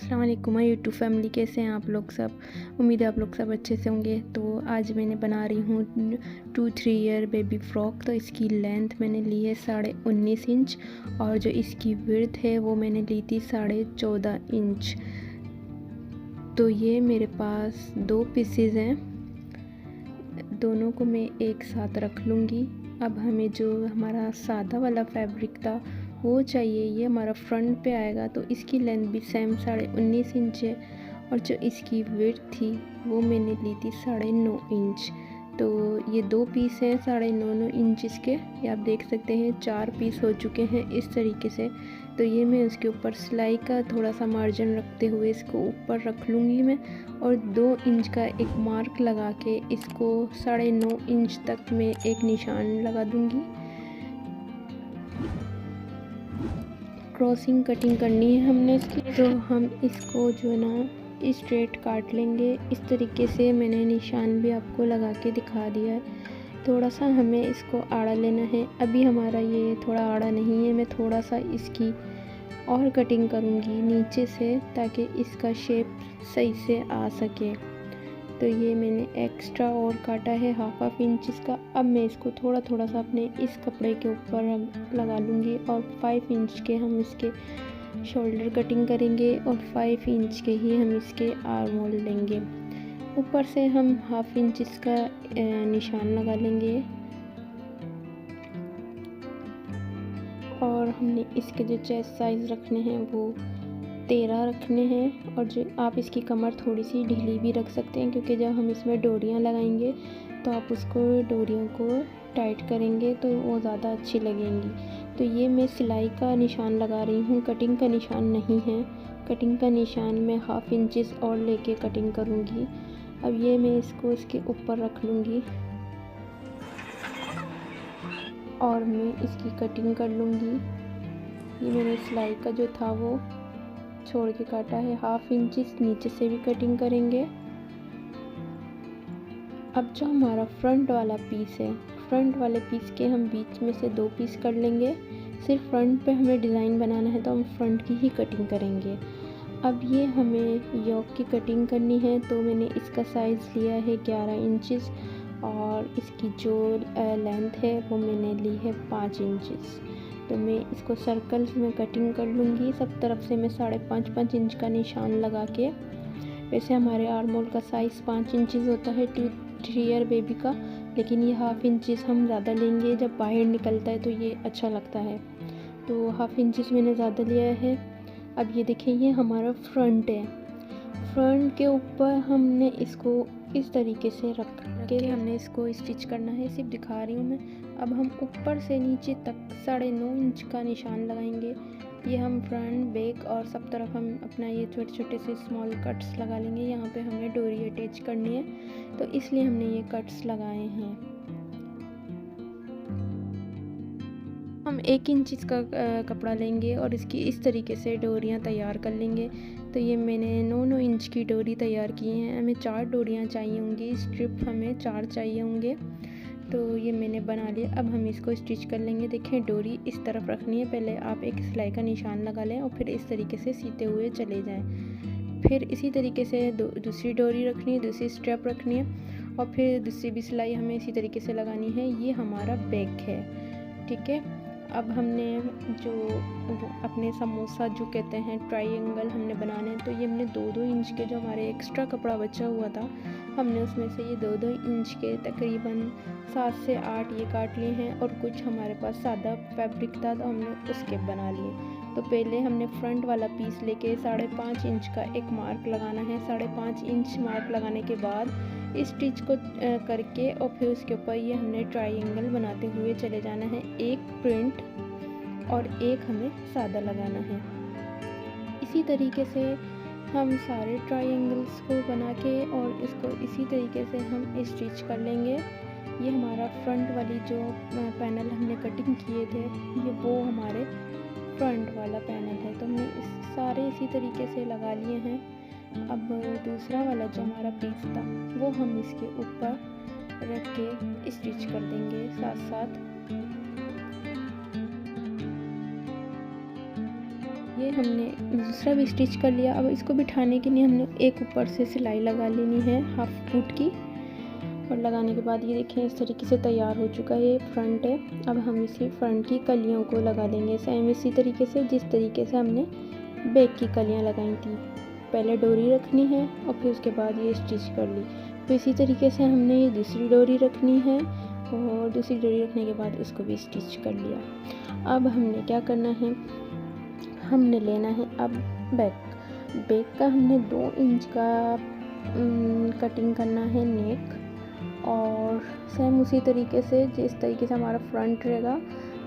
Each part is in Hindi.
अस्सलाम वालेकुम माय यूट्यूब फैमिली, कैसे हैं आप लोग सब। उम्मीद है आप लोग सब अच्छे से होंगे। तो आज मैंने बना रही हूँ 2-3 ईयर बेबी फ्रॉक। तो इसकी लेंथ मैंने ली है 19.5 इंच और जो इसकी विड्थ है वो मैंने ली थी 14.5 इंच। तो ये मेरे पास 2 पीसेज हैं, दोनों को मैं एक साथ रख लूँगी। अब हमें जो हमारा सादा वाला फैब्रिक था वो चाहिए, ये हमारा फ्रंट पे आएगा। तो इसकी लेंथ भी सेम 19.5 इंच है और जो इसकी विड्थ थी वो मैंने ली थी 9.5 इंच। तो ये 2 पीस हैं 9.5 इंच के, ये आप देख सकते हैं 4 पीस हो चुके हैं इस तरीके से। तो ये मैं उसके ऊपर सिलाई का थोड़ा सा मार्जिन रखते हुए इसको ऊपर रख लूँगी मैं, और 2 इंच का एक मार्क लगा के इसको 9.5 इंच तक मैं एक निशान लगा दूँगी। क्रॉसिंग कटिंग करनी है हमने इसकी, तो हम इसको जो है ना स्ट्रेट काट लेंगे इस तरीके से। मैंने निशान भी आपको लगा के दिखा दिया है। थोड़ा सा हमें इसको आड़ा लेना है। अभी हमारा ये थोड़ा आड़ा नहीं है, मैं थोड़ा सा इसकी और कटिंग करूँगी नीचे से ताकि इसका शेप सही से आ सके। तो ये मैंने एक्स्ट्रा और काटा है 1/2 इंच इसका। अब मैं इसको थोड़ा थोड़ा सा अपने इस कपड़े के ऊपर लगा लूँगी और 5 इंच के हम इसके शोल्डर कटिंग करेंगे और 5 इंच के ही हम इसके आर्म होल लेंगे। ऊपर से हम 1/2 इंच इसका निशान लगा लेंगे और हमने इसके जो चेस्ट साइज़ रखने हैं वो 13 रखने हैं। और जो आप इसकी कमर थोड़ी सी ढीली भी रख सकते हैं, क्योंकि जब हम इसमें डोरियां लगाएंगे तो आप उसको डोरियों को टाइट करेंगे तो वो ज़्यादा अच्छी लगेंगी। तो ये मैं सिलाई का निशान लगा रही हूँ, कटिंग का निशान नहीं है। कटिंग का निशान मैं 1/2 इंच और लेके कटिंग करूँगी। अब ये मैं इसको इसके ऊपर रख लूँगी और मैं इसकी कटिंग कर लूँगी। ये मैंने सिलाई का जो था वो छोड़ के काटा है 1/2 इंच, नीचे से भी कटिंग करेंगे। अब जो हमारा फ्रंट वाला पीस है, फ्रंट वाले पीस के हम बीच में से 2 पीस कर लेंगे। सिर्फ फ्रंट पे हमें डिज़ाइन बनाना है तो हम फ्रंट की ही कटिंग करेंगे। अब ये हमें योक की कटिंग करनी है, तो मैंने इसका साइज़ लिया है 11 इंचेस और इसकी जो लेंथ है वो मैंने ली है 5 इंचेस। तो मैं इसको सर्कल्स में कटिंग कर लूँगी। सब तरफ से मैं 5.5 इंच का निशान लगा के, वैसे हमारे आर्म होल का साइज़ 5 इंचेस होता है 2-3 ईयर बेबी का, लेकिन ये 1/2 इंचेस हम ज़्यादा लेंगे, जब बाहर निकलता है तो ये अच्छा लगता है। तो 1/2 इंचेस मैंने ज़्यादा लिया है। अब ये देखिए ये हमारा फ्रंट है, फ्रंट के ऊपर हमने इसको इस तरीके से रख के हमने इसको स्टिच करना है, सिर्फ दिखा रही हूँ मैं। अब हम ऊपर से नीचे तक 9.5 इंच का निशान लगाएंगे। ये हम फ्रंट बैक और सब तरफ हम अपना ये छोटे छोटे से स्मॉल कट्स लगा लेंगे। यहाँ पे हमें डोरी अटैच करनी है तो इसलिए हमने ये कट्स लगाए हैं। हम 1 इंच इसका कपड़ा लेंगे और इसकी इस तरीके से डोरियाँ तैयार कर लेंगे। तो ये मैंने 9-9 इंच की डोरी तैयार की हैं। हमें 4 डोरियाँ चाहिए होंगी, स्ट्रिप हमें 4 चाहिए होंगे। तो ये मैंने बना लिया। अब हम इसको स्टिच कर लेंगे। देखें डोरी इस तरफ रखनी है, पहले आप एक सिलाई का निशान लगा लें और फिर इस तरीके से सीते हुए चले जाएं। फिर इसी तरीके से दूसरी डोरी रखनी है, दूसरी स्ट्रिप रखनी है और फिर दूसरी भी सिलाई हमें इसी तरीके से लगानी है। ये हमारा बैक है, ठीक है। अब हमने जो अपने समोसा जो कहते हैं ट्रायंगल हमने बनाने हैं, तो ये हमने 2-2 इंच के जो हमारे एक्स्ट्रा कपड़ा बचा हुआ था हमने उसमें से ये 2-2 इंच के तकरीबन 7 से 8 ये काट लिए हैं। और कुछ हमारे पास सादा फैब्रिक था तो हमने उसके बना लिए। तो पहले हमने फ्रंट वाला पीस लेके 5.5 इंच का एक मार्क लगाना है। 5.5 इंच मार्क लगाने के बाद इस स्टिच को करके और फिर उसके ऊपर ये हमने ट्रायंगल बनाते हुए चले जाना है। एक प्रिंट और एक हमें सादा लगाना है। इसी तरीके से हम सारे ट्रायंगल्स को बना के और इसको इसी तरीके से हम स्टिच कर लेंगे। ये हमारा फ्रंट वाली जो पैनल हमने कटिंग किए थे ये वो हमारे फ्रंट वाला पैनल है, तो हमने सारे इसी तरीके से लगा लिए हैं। अब दूसरा वाला जो हमारा पीस था वो हम इसके ऊपर रख के स्टिच कर देंगे साथ साथ। ये हमने दूसरा भी स्टिच कर लिया। अब इसको बिठाने के लिए हमने एक ऊपर से सिलाई लगा लेनी है 1/2 फुट की, और लगाने के बाद ये देखें इस तरीके से तैयार हो चुका है। फ्रंट है। अब हम इसी फ्रंट की कलियों को लगा लेंगे सेम इसी तरीके से जिस तरीके से हमने बैक की कलियां लगाई थी। पहले डोरी रखनी है और फिर उसके बाद ये स्टिच कर ली। तो इसी तरीके से हमने ये दूसरी डोरी रखनी है और दूसरी डोरी रखने के बाद इसको भी स्टिच कर लिया। अब हमने क्या करना है, हमने लेना है अब बैक का हमने 2 इंच का कटिंग करना है नेक, और सेम उसी तरीके से जिस तरीके से हमारा फ्रंट रहेगा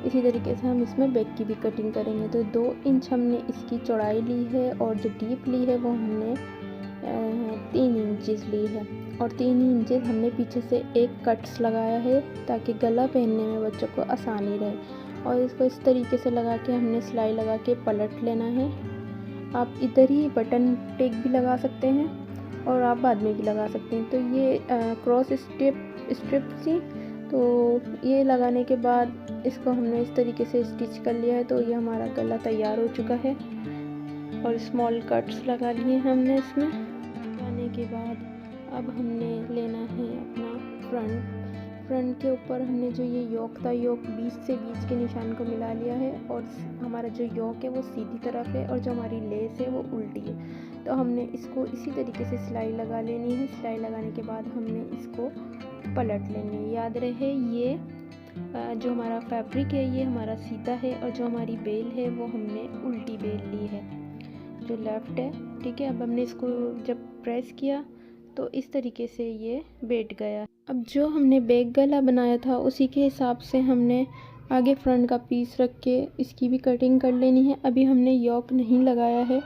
इसी तरीके से हम इसमें बैक की भी कटिंग करेंगे। तो 2 इंच हमने इसकी चौड़ाई ली है और जो डीप ली है वो हमने 3 इंचेस ली है, और 3 इंचेस हमने पीछे से एक कट्स लगाया है ताकि गला पहनने में बच्चों को आसानी रहे। और इसको इस तरीके से लगा के हमने सिलाई लगा के पलट लेना है। आप इधर ही बटन टेक भी लगा सकते हैं और आप बाद में भी लगा सकते हैं। तो ये क्रॉस स्ट्रिप थी, तो ये लगाने के बाद इसको हमने इस तरीके से स्टिच कर लिया है। तो ये हमारा गला तैयार हो चुका है और स्मॉल कट्स लगा लिए हमने इसमें। लगाने के बाद अब हमने लेना है अपना फ्रंट के ऊपर हमने जो ये योक था, योक बीच से बीच के निशान को मिला लिया है, और हमारा जो योक है वो सीधी तरफ है और जो हमारी लेस है वो उल्टी है। तो हमने इसको इसी तरीके से सिलाई लगा लेनी है। सिलाई लगाने के बाद हमने इसको पलट लेंगे। याद रहे ये जो हमारा फैब्रिक है ये हमारा सीधा है और जो हमारी बेल है वो हमने उल्टी बेल ली है जो लेफ़्ट है। ठीक है। अब हमने इसको जब प्रेस किया तो इस तरीके से ये बैठ गया। अब जो हमने बैक गला बनाया था उसी के हिसाब से हमने आगे फ्रंट का पीस रख के इसकी भी कटिंग कर लेनी है। अभी हमने योक नहीं लगाया है,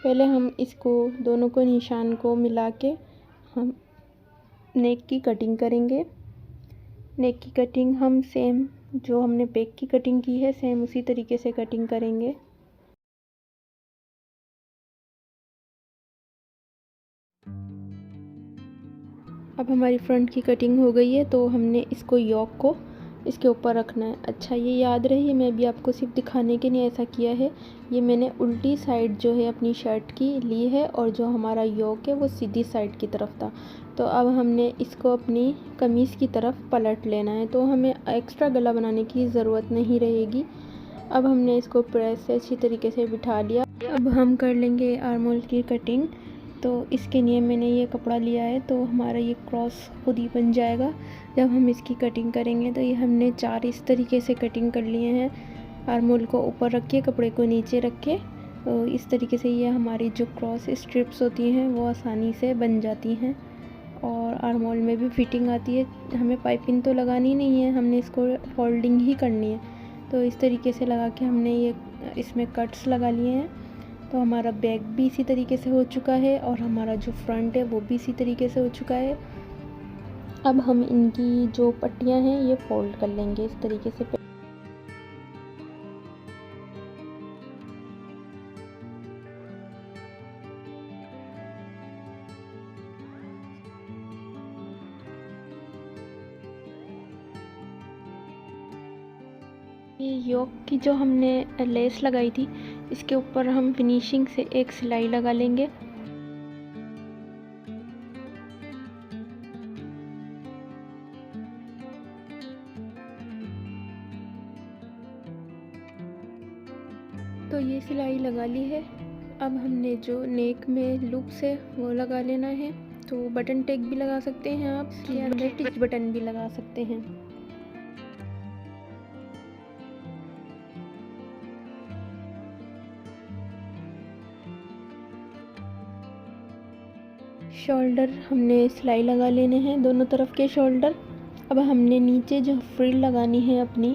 पहले हम इसको दोनों को निशान को मिला के हम नेक की कटिंग करेंगे। नेक की कटिंग हम सेम जो हमने बैक की कटिंग की है सेम उसी तरीके से कटिंग करेंगे। अब हमारी फ्रंट की कटिंग हो गई है तो हमने इसको योक को इसके ऊपर रखना है। अच्छा ये याद रहे मैं भी आपको सिर्फ दिखाने के लिए ऐसा किया है। ये मैंने उल्टी साइड जो है अपनी शर्ट की ली है और जो हमारा योक है वो सीधी साइड की तरफ था। तो अब हमने इसको अपनी कमीज़ की तरफ पलट लेना है, तो हमें एक्स्ट्रा गला बनाने की ज़रूरत नहीं रहेगी। अब हमने इसको प्रेस से अच्छी तरीके से बिठा लिया। अब हम कर लेंगे आर्म होल की कटिंग। तो इसके लिए मैंने ये कपड़ा लिया है, तो हमारा ये क्रॉस खुद ही बन जाएगा जब हम इसकी कटिंग करेंगे। तो ये हमने 4 इस तरीके से कटिंग कर लिए हैं। आर्म होल को ऊपर रख के कपड़े को नीचे रख के, तो इस तरीके से ये हमारी जो क्रॉस स्ट्रिप्स होती हैं वो आसानी से बन जाती हैं और आर्म होल में भी फिटिंग आती है। हमें पाइपिंग तो लगानी नहीं है, हमने इसको फोल्डिंग ही करनी है। तो इस तरीके से लगा के हमने ये इसमें कट्स लगा लिए हैं। तो हमारा बैक भी इसी तरीके से हो चुका है और हमारा जो फ्रंट है वो भी इसी तरीके से हो चुका है। अब हम इनकी जो पट्टियां हैं ये फोल्ड कर लेंगे इस तरीके से। ये योक की जो हमने लेस लगाई थी इसके ऊपर हम फिनिशिंग से एक सिलाई लगा लेंगे। तो ये सिलाई लगा ली है। अब हमने जो नेक में लूप्स है वो लगा लेना है। तो बटन टैग भी लगा सकते हैं आप, या स्टिच बटन भी लगा सकते हैं। शोल्डर हमने सिलाई लगा लेने हैं दोनों तरफ के शोल्डर। अब हमने नीचे जो फ्रिल लगानी है अपनी,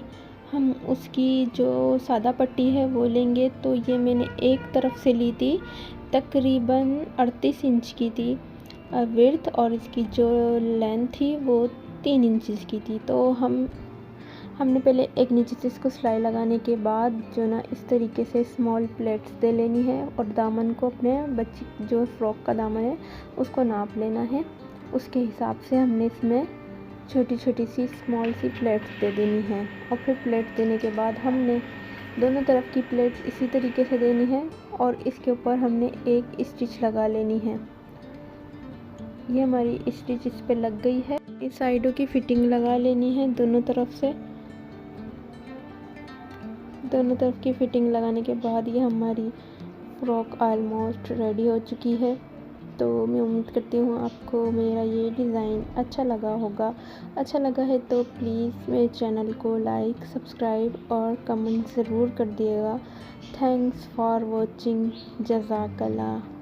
हम उसकी जो सादा पट्टी है वो लेंगे। तो ये मैंने एक तरफ से ली थी, तकरीबन 38 इंच की थी विड्थ, और इसकी जो लेंथ थी वो 3 इंचज़ की थी। तो हमने पहले एक नीचे से इसको सिलाई लगाने के बाद जो ना इस तरीके से स्मॉल प्लेट्स दे लेनी है और दामन को अपने बच्ची जो फ्रॉक का दामन है उसको नाप लेना है। उसके हिसाब से हमने इसमें छोटी छोटी सी स्मॉल सी प्लेट्स दे देनी है। और फिर प्लेट देने के बाद हमने दोनों तरफ की प्लेट्स इसी तरीके से देनी है और इसके ऊपर हमने एक स्टिच लगा लेनी है। ये हमारी स्टिच इस पे लग गई है। इस साइडों की फिटिंग लगा लेनी है दोनों तरफ से। दोनों तरफ की फिटिंग लगाने के बाद ये हमारी फ्रॉक ऑलमोस्ट रेडी हो चुकी है। तो मैं उम्मीद करती हूँ आपको मेरा ये डिज़ाइन अच्छा लगा होगा। अच्छा लगा है तो प्लीज़ मेरे चैनल को लाइक, सब्सक्राइब और कमेंट ज़रूर कर दिएगा। Thanks for watching. जज़ाकल्लाह।